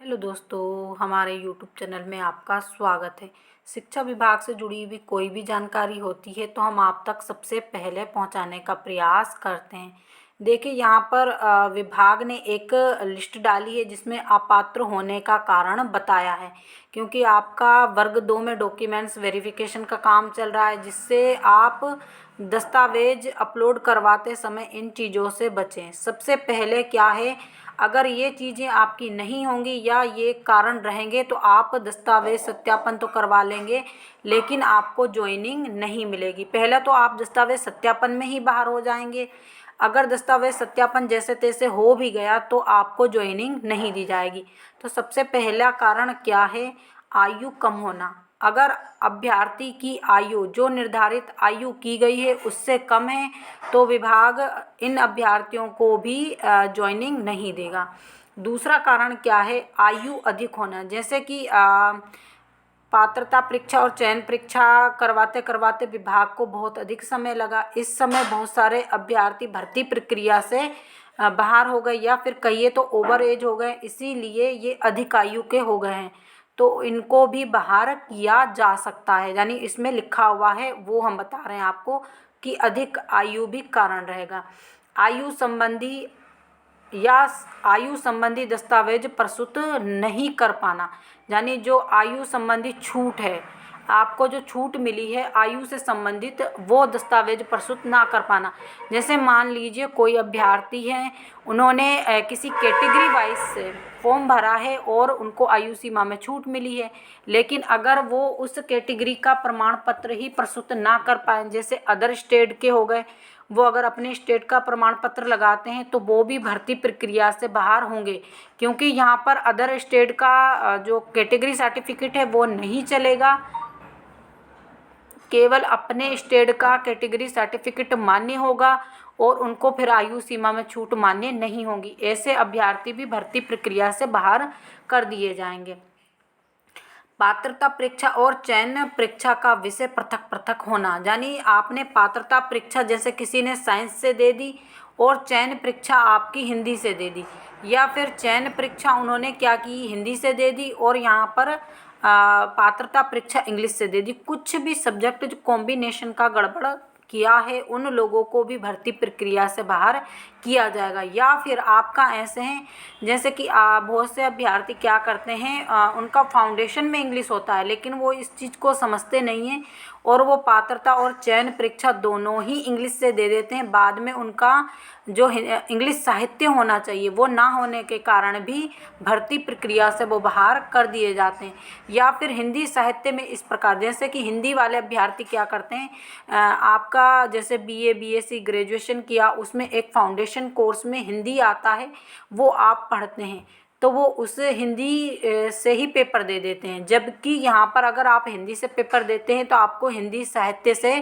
Hello दोस्तों, हमारे YouTube channel में आपका स्वागत है। शिक्षा विभाग से जुड़ी हुई कोई भी जानकारी होती है तो हम आप तक सबसे पहले पहुंचाने का प्रयास करते हैं। देखिए, यहाँ पर विभाग ने एक लिस्ट डाली है जिसमें अपात्र होने का कारण बताया है, क्योंकि आपका वर्ग 2 में डॉक्यूमेंट्स वेरिफिकेशन का काम चल रहा है, जिससे आप दस्तावेज अपलोड करवाते समय इन चीज़ों से बचें। सबसे पहले क्या है, अगर ये चीज़ें आपकी नहीं होंगी या ये कारण रहेंगे तो आप दस्तावेज सत्यापन तो करवा लेंगे, लेकिन आपको ज्वाइनिंग नहीं मिलेगी। पहले तो आप दस्तावेज सत्यापन में ही बाहर हो जाएंगे। अगर दस्तावेज सत्यापन जैसे तैसे हो भी गया तो आपको ज्वाइनिंग नहीं दी जाएगी। तो सबसे पहला कारण क्या है, आयु कम होना। अगर अभ्यर्थी की आयु जो निर्धारित आयु की गई है उससे कम है तो विभाग इन अभ्यर्थियों को भी ज्वाइनिंग नहीं देगा। दूसरा कारण क्या है, आयु अधिक होना। जैसे कि पात्रता परीक्षा और चयन परीक्षा करवाते करवाते विभाग को बहुत अधिक समय लगा। इस समय बहुत सारे अभ्यर्थी भर्ती प्रक्रिया से बाहर हो गए या फिर कहिए तो ओवर एज हो गए, इसीलिए ये अधिक आयु के हो गए हैं। तो इनको भी बाहर किया जा सकता है, यानी इसमें लिखा हुआ है वो हम बता रहे हैं आपको कि अधिक आयु भी कारण रहेगा। आयु संबंधी या आयु संबंधी दस्तावेज प्रस्तुत नहीं कर पाना, यानी जो आयु संबंधी छूट है, आपको जो छूट मिली है आयु से संबंधित, वो दस्तावेज प्रस्तुत ना कर पाना। जैसे मान लीजिए कोई अभ्यर्थी हैं, उन्होंने किसी कैटेगरी वाइज से फॉर्म भरा है और उनको आयु सीमा में छूट मिली है, लेकिन अगर वो उस कैटेगरी का प्रमाण पत्र ही प्रस्तुत ना कर पाए, जैसे अदर स्टेट के हो गए, वो अगर अपने स्टेट का प्रमाण पत्र लगाते हैं तो वो भी भर्ती प्रक्रिया से बाहर होंगे, क्योंकि यहाँ पर अदर स्टेट का जो कैटेगरी सर्टिफिकेट है वो नहीं चलेगा। केवल अपने स्टेट का कैटेगरी सर्टिफिकेट मान्य होगा और उनको फिर आयु सीमा में छूट मान्य नहीं होगी। ऐसे अभ्यर्थी भी भर्ती प्रक्रिया से बाहर कर दिए जाएंगे। पात्रता परीक्षा और चयन परीक्षा का विषय पृथक पृथक होना, यानी आपने पात्रता परीक्षा जैसे किसी ने साइंस से दे दी और चयन परीक्षा आपकी हिंदी से दे दी, या फिर चयन परीक्षा उन्होंने क्या की, हिंदी से दे दी और यहाँ पर पात्रता परीक्षा इंग्लिश से दे दी। कुछ भी सब्जेक्ट जो कॉम्बिनेशन का गड़बड़ किया है उन लोगों को भी भर्ती प्रक्रिया से बाहर किया जाएगा। या फिर आपका ऐसे हैं जैसे कि बहुत से अभ्यर्थी क्या करते हैं, उनका फाउंडेशन में इंग्लिश होता है लेकिन वो इस चीज़ को समझते नहीं हैं और वो पात्रता और चयन परीक्षा दोनों ही इंग्लिश से दे देते हैं। बाद में उनका जो इंग्लिश साहित्य होना चाहिए वो ना होने के कारण भी भर्ती प्रक्रिया से वो बाहर कर दिए जाते हैं। या फिर हिंदी साहित्य में इस प्रकार, जैसे कि हिंदी वाले अभ्यर्थी क्या करते हैं, आपका जैसे बीए बीएससी ग्रेजुएशन किया, उसमें एक फाउंडेशन कोर्स में हिंदी आता है, वो आप पढ़ते हैं तो वो उस हिंदी से ही पेपर दे देते हैं। जबकि यहाँ पर अगर आप हिंदी से पेपर देते हैं तो आपको हिंदी साहित्य से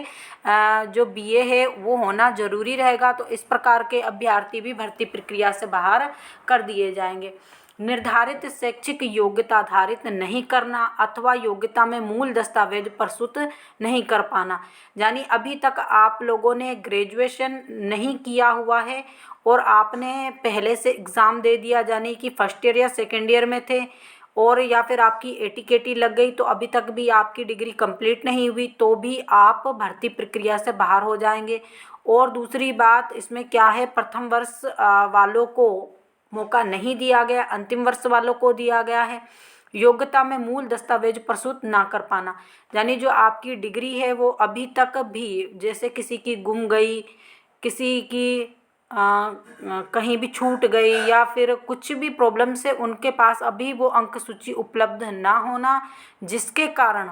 जो बीए है वो होना ज़रूरी रहेगा। तो इस प्रकार के अभ्यर्थी भी भर्ती प्रक्रिया से बाहर कर दिए जाएंगे। निर्धारित शैक्षिक योग्यता आधारित नहीं करना अथवा योग्यता में मूल दस्तावेज प्रस्तुत नहीं कर पाना, यानी अभी तक आप लोगों ने ग्रेजुएशन नहीं किया हुआ है और आपने पहले से एग्ज़ाम दे दिया, यानी कि फर्स्ट ईयर या सेकेंड ईयर में थे, और या फिर आपकी एटीकेटी लग गई तो अभी तक भी आपकी डिग्री कंप्लीट नहीं हुई, तो भी आप भर्ती प्रक्रिया से बाहर हो जाएंगे। और दूसरी बात इसमें क्या है, प्रथम वर्ष वालों को मौका नहीं दिया गया, अंतिम वर्ष वालों को दिया गया है। योग्यता में मूल दस्तावेज प्रस्तुत ना कर पाना, यानी जो आपकी डिग्री है वो अभी तक भी, जैसे किसी की गुम गई, किसी की कहीं भी छूट गई या फिर कुछ भी प्रॉब्लम से उनके पास अभी वो अंक सूची उपलब्ध ना होना, जिसके कारण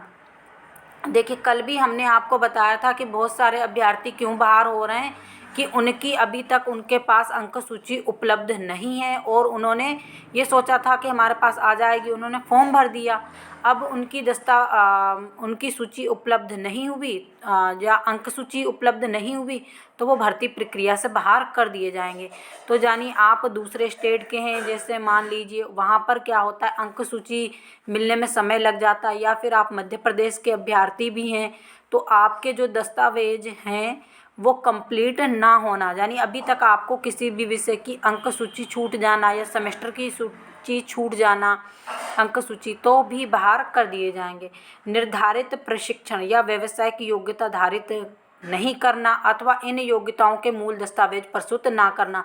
देखिए कल भी हमने आपको बताया था कि बहुत सारे अभ्यर्थी क्यों बाहर हो रहे हैं, कि उनकी अभी तक उनके पास अंक सूची उपलब्ध नहीं है और उन्होंने ये सोचा था कि हमारे पास आ जाएगी, उन्होंने फॉर्म भर दिया, अब उनकी सूची उपलब्ध नहीं हुई या अंक सूची उपलब्ध नहीं हुई तो वो भर्ती प्रक्रिया से बाहर कर दिए जाएंगे। तो यानी आप दूसरे स्टेट के हैं, जैसे मान लीजिए वहाँ पर क्या होता है, अंक सूची मिलने में समय लग जाता है, या फिर आप मध्य प्रदेश के अभ्यर्थी भी हैं तो आपके जो दस्तावेज हैं वो कंप्लीट ना होना, यानी अभी तक आपको किसी भी विषय की अंक सूची छूट जाना या सेमेस्टर की सूची छूट जाना, अंक सूची, तो भी बाहर कर दिए जाएंगे। निर्धारित प्रशिक्षण या व्यावसायिक योग्यता धारित नहीं करना अथवा इन योग्यताओं के मूल दस्तावेज प्रस्तुत ना करना।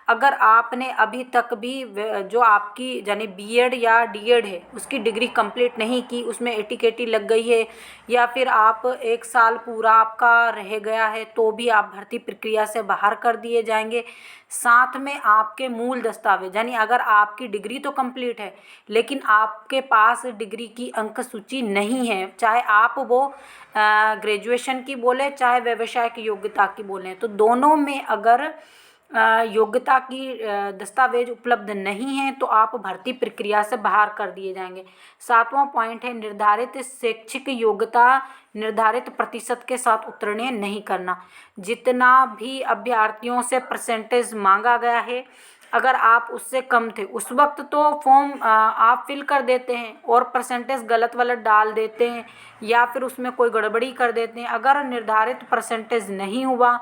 अगर आपने अभी तक भी जो आपकी यानी बीएड या डीएड है उसकी डिग्री कंप्लीट नहीं की, उसमें एटीकेटी लग गई है या फिर आप 1 साल पूरा आपका रह गया है, तो भी आप भर्ती प्रक्रिया से बाहर कर दिए जाएंगे। साथ में आपके मूल दस्तावेज, यानी अगर आपकी डिग्री तो कंप्लीट है लेकिन आपके पास डिग्री की अंक सूची नहीं है, चाहे आप वो ग्रेजुएशन की बोले चाहे व्यवसाय की योग्यता की बोलें, तो दोनों में अगर योग्यता की दस्तावेज उपलब्ध नहीं है तो आप भर्ती प्रक्रिया से बाहर कर दिए जाएंगे। 7वां पॉइंट है निर्धारित शैक्षिक योग्यता निर्धारित प्रतिशत के साथ उत्तीर्ण नहीं करना। जितना भी अभ्यर्थियों से परसेंटेज मांगा गया है, अगर आप उससे कम थे उस वक्त तो फॉर्म आप फिल कर देते हैं और परसेंटेज गलत वलत डाल देते हैं या फिर उसमें कोई गड़बड़ी कर देते हैं। अगर निर्धारित परसेंटेज नहीं हुआ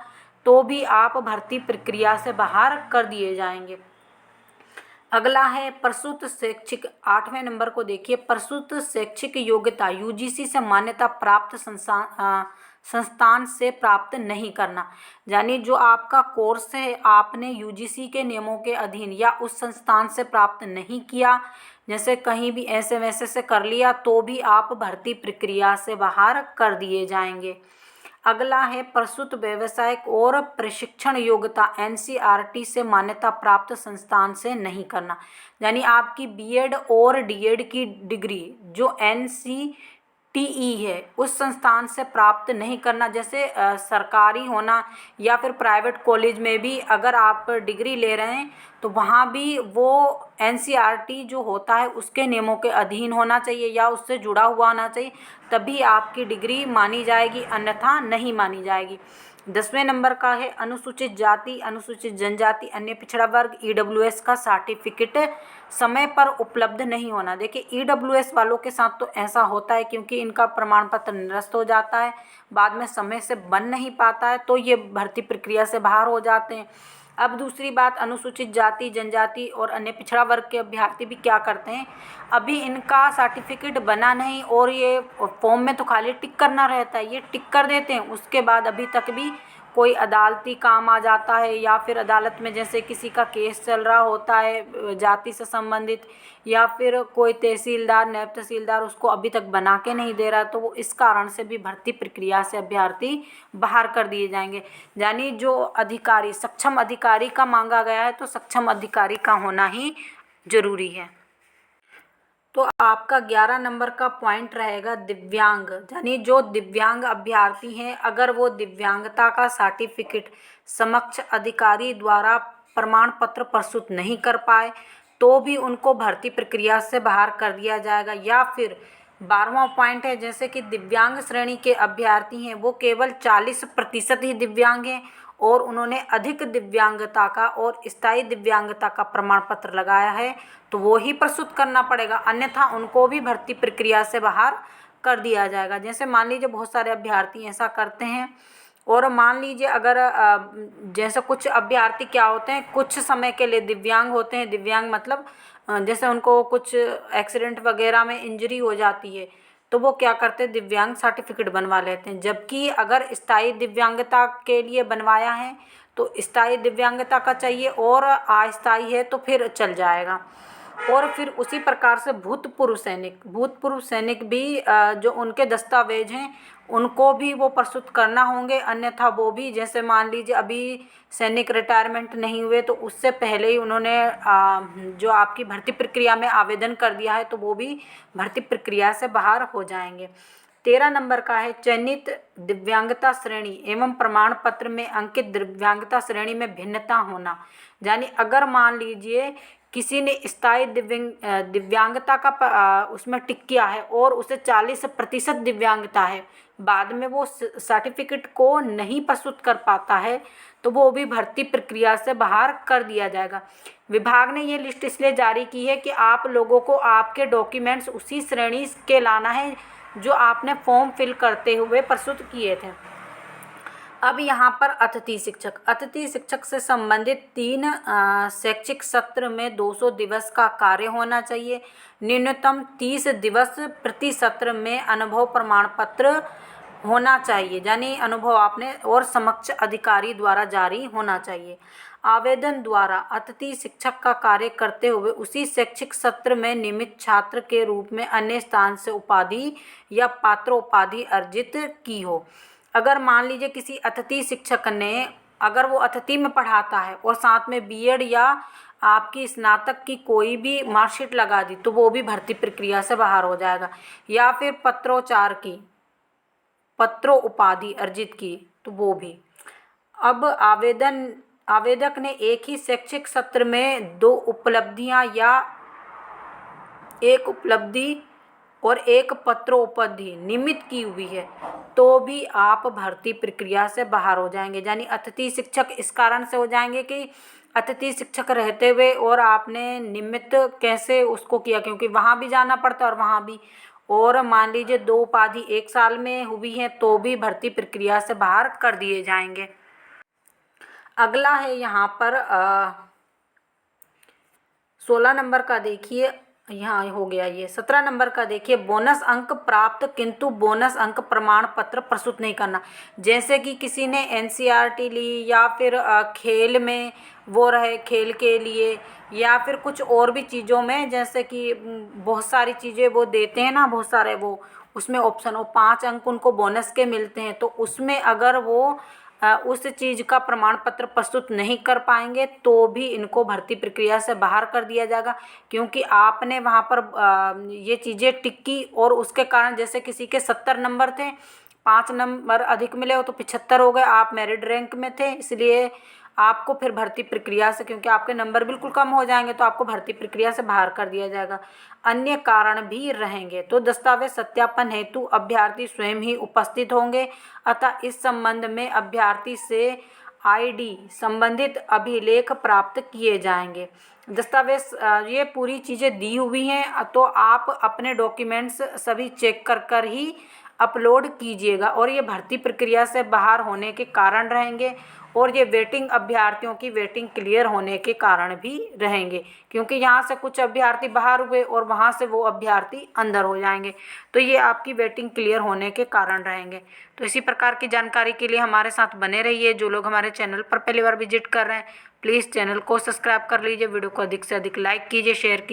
तो भी आप भर्ती प्रक्रिया से बाहर कर दिए जाएंगे। अगला है प्रस्तुत शैक्षिक, 8वें नंबर को देखिए। प्रस्तुत शैक्षिक योग्यता यूजीसी से मान्यता प्राप्त संस्थान से प्राप्त नहीं करना, यानी जो आपका कोर्स है आपने यूजीसी के नियमों के अधीन या उस संस्थान से प्राप्त नहीं किया, जैसे कहीं भी ऐसे वैसे से कर लिया, तो भी आप भर्ती प्रक्रिया से बाहर कर दिए जाएंगे। अगला है प्रस्तुत व्यावसायिक और प्रशिक्षण योग्यता एनसीईआरटी से मान्यता प्राप्त संस्थान से नहीं करना, यानी आपकी बीएड और डीएड की डिग्री जो एनसीटीई है उस संस्थान से प्राप्त नहीं करना। जैसे सरकारी होना या फिर प्राइवेट कॉलेज में भी अगर आप डिग्री ले रहे हैं तो वहाँ भी वो एनसीईआरटी जो होता है उसके नियमों के अधीन होना चाहिए या उससे जुड़ा हुआ होना चाहिए, तभी आपकी डिग्री मानी जाएगी, अन्यथा नहीं मानी जाएगी। 10वें नंबर का है अनुसूचित जाति, अनुसूचित जनजाति, अन्य पिछड़ा वर्ग ईडब्ल्यूएस का सर्टिफिकेट समय पर उपलब्ध नहीं होना। देखिए ईडब्ल्यूएस वालों के साथ तो ऐसा होता है क्योंकि इनका प्रमाण पत्र निरस्त हो जाता है, बाद में समय से बन नहीं पाता है, तो ये भर्ती प्रक्रिया से बाहर हो जाते हैं। अब दूसरी बात, अनुसूचित जाति जनजाति और अन्य पिछड़ा वर्ग के अभ्यर्थी भी क्या करते हैं, अभी इनका सर्टिफिकेट बना नहीं और ये फॉर्म में तो खाली टिक करना रहता है, ये टिक कर देते हैं, उसके बाद अभी तक भी कोई अदालती काम आ जाता है या फिर अदालत में जैसे किसी का केस चल रहा होता है जाति से संबंधित, या फिर कोई तहसीलदार नायब तहसीलदार उसको अभी तक बना के नहीं दे रहा, तो वो इस कारण से भी भर्ती प्रक्रिया से अभ्यर्थी बाहर कर दिए जाएंगे। यानी जो अधिकारी सक्षम अधिकारी का मांगा गया है तो सक्षम अधिकारी का होना ही जरूरी है। तो आपका 11 नंबर का पॉइंट रहेगा दिव्यांग, यानी जो दिव्यांग अभ्यर्थी हैं अगर वो दिव्यांगता का सर्टिफिकेट समक्ष अधिकारी द्वारा प्रमाण पत्र प्रस्तुत नहीं कर पाए तो भी उनको भर्ती प्रक्रिया से बाहर कर दिया जाएगा। या फिर 12वां पॉइंट है जैसे कि दिव्यांग श्रेणी के अभ्यर्थी हैं वो केवल 40% ही दिव्यांग हैं और उन्होंने अधिक दिव्यांगता का और स्थायी दिव्यांगता का प्रमाण पत्र लगाया है तो वो ही प्रस्तुत करना पड़ेगा, अन्यथा उनको भी भर्ती प्रक्रिया से बाहर कर दिया जाएगा। जैसे मान लीजिए बहुत सारे अभ्यर्थी ऐसा करते हैं और मान लीजिए अगर जैसे कुछ अभ्यर्थी क्या होते हैं कुछ समय के लिए दिव्यांग होते हैं, दिव्यांग मतलब जैसे उनको कुछ एक्सीडेंट वगैरह में इंजरी हो जाती है तो वो क्या करते हैं दिव्यांग सर्टिफिकेट बनवा लेते हैं, जबकि अगर स्थायी दिव्यांगता के लिए बनवाया है तो स्थायी दिव्यांगता का चाहिए और अस्थायी है तो फिर चल जाएगा। और फिर उसी प्रकार से भूतपूर्व सैनिक भी जो उनके दस्तावेज हैं उनको भी वो प्रस्तुत करना होंगे, अन्यथा वो भी जैसे मान लीजिए अभी सैनिक रिटायरमेंट नहीं हुए तो उससे पहले ही उन्होंने जो आपकी भर्ती प्रक्रिया में आवेदन कर दिया है तो वो भी भर्ती प्रक्रिया से बाहर हो जाएंगे। 13 नंबर का है चयनित दिव्यांगता श्रेणी एवं प्रमाण पत्र में अंकित दिव्यांगता श्रेणी में भिन्नता होना, यानी अगर मान लीजिए किसी ने स्थायी दिव्यांगता का उसमें टिक किया है और उसे 40% दिव्यांगता है, बाद में वो सर्टिफिकेट को नहीं प्रस्तुत कर पाता है तो वो भी भर्ती प्रक्रिया से बाहर कर दिया जाएगा। विभाग ने ये लिस्ट इसलिए जारी की है कि आप लोगों को आपके डॉक्यूमेंट्स उसी श्रेणी के लाना है जो आपने फॉर्म फिल करते हुए प्रस्तुत किए थे। अब यहाँ पर अतिथि शिक्षक से संबंधित 3 शैक्षिक सत्र में 200 दिवस का कार्य होना चाहिए। न्यूनतम 30 दिवस प्रति सत्र में अनुभव प्रमाण पत्र होना चाहिए, यानी अनुभव आपने और समक्ष अधिकारी द्वारा जारी होना चाहिए। आवेदन द्वारा अतिथि शिक्षक का कार्य करते हुए उसी शैक्षिक सत्र में नियमित छात्र के रूप में अन्य स्थान से उपाधि या पात्रोपाधि अर्जित की हो। अगर मान लीजिए किसी अतिथि शिक्षक ने, अगर वो अतिथि में पढ़ाता है और साथ में बीएड या आपकी स्नातक की कोई भी मार्कशीट लगा दी, तो वो भी भर्ती प्रक्रिया से बाहर हो जाएगा। या फिर पत्रोपाधि अर्जित की, तो वो भी। अब आवेदक ने एक ही शैक्षिक सत्र में 2 उपलब्धियां या एक उपलब्धि और एक पत्रोपलब्धि निमित की हुई है, तो भी आप भर्ती प्रक्रिया से बाहर हो जाएंगे। यानी अतिथि शिक्षक इस कारण से हो जाएंगे कि अतिथि शिक्षक रहते हुए और आपने निमित्त कैसे उसको किया, क्योंकि वहाँ भी जाना पड़ता है और वहाँ भी, और मान लीजिए 2 उपाधि 1 साल में हुई हैं, तो भी भर्ती प्रक्रिया से बाहर कर दिए जाएंगे। अगला है यहाँ पर 16 नंबर का देखिए, यहाँ हो गया ये। 17 नंबर का देखिए, बोनस अंक प्राप्त किंतु बोनस अंक प्रमाण पत्र प्रस्तुत नहीं करना। जैसे कि किसी ने एनसीईआरटी ली या फिर खेल में वो रहे, खेल के लिए, या फिर कुछ और भी चीज़ों में, जैसे कि बहुत सारी चीज़ें वो देते हैं ना, बहुत सारे वो उसमें ऑप्शन, वो 5 अंक उनको बोनस के मिलते हैं, तो उसमें अगर वो उस चीज़ का प्रमाण पत्र प्रस्तुत नहीं कर पाएंगे, तो भी इनको भर्ती प्रक्रिया से बाहर कर दिया जाएगा। क्योंकि आपने वहाँ पर ये चीज़ें टिक की और उसके कारण, जैसे किसी के 70 नंबर थे, 5 नंबर अधिक मिले हो तो 75 हो गए, आप मेरिट रैंक में थे, इसलिए आपको फिर भर्ती प्रक्रिया से, क्योंकि आपके नंबर बिल्कुल कम हो जाएंगे, तो आपको भर्ती प्रक्रिया से बाहर कर दिया जाएगा। अन्य कारण भी रहेंगे। तो दस्तावेज सत्यापन हेतु अभ्यर्थी स्वयं ही उपस्थित होंगे, अतः इस संबंध में अभ्यर्थी से आईडी संबंधित अभिलेख प्राप्त किए जाएंगे। दस्तावेज ये पूरी चीज़ें दी हुई हैं, तो आप अपने डॉक्यूमेंट्स सभी चेक कर ही अपलोड कीजिएगा, और ये भर्ती प्रक्रिया से बाहर होने के कारण रहेंगे, और ये वेटिंग अभ्यर्थियों की वेटिंग क्लियर होने के कारण भी रहेंगे, क्योंकि यहाँ से कुछ अभ्यर्थी बाहर हुए और वहाँ से वो अभ्यर्थी अंदर हो जाएंगे, तो ये आपकी वेटिंग क्लियर होने के कारण रहेंगे। तो इसी प्रकार की जानकारी के लिए हमारे साथ बने रहिए। जो लोग हमारे चैनल पर पहली बार विजिट कर रहे हैं, प्लीज़ चैनल को सब्सक्राइब कर लीजिए, वीडियो को अधिक से अधिक लाइक कीजिए, शेयर कीजिए।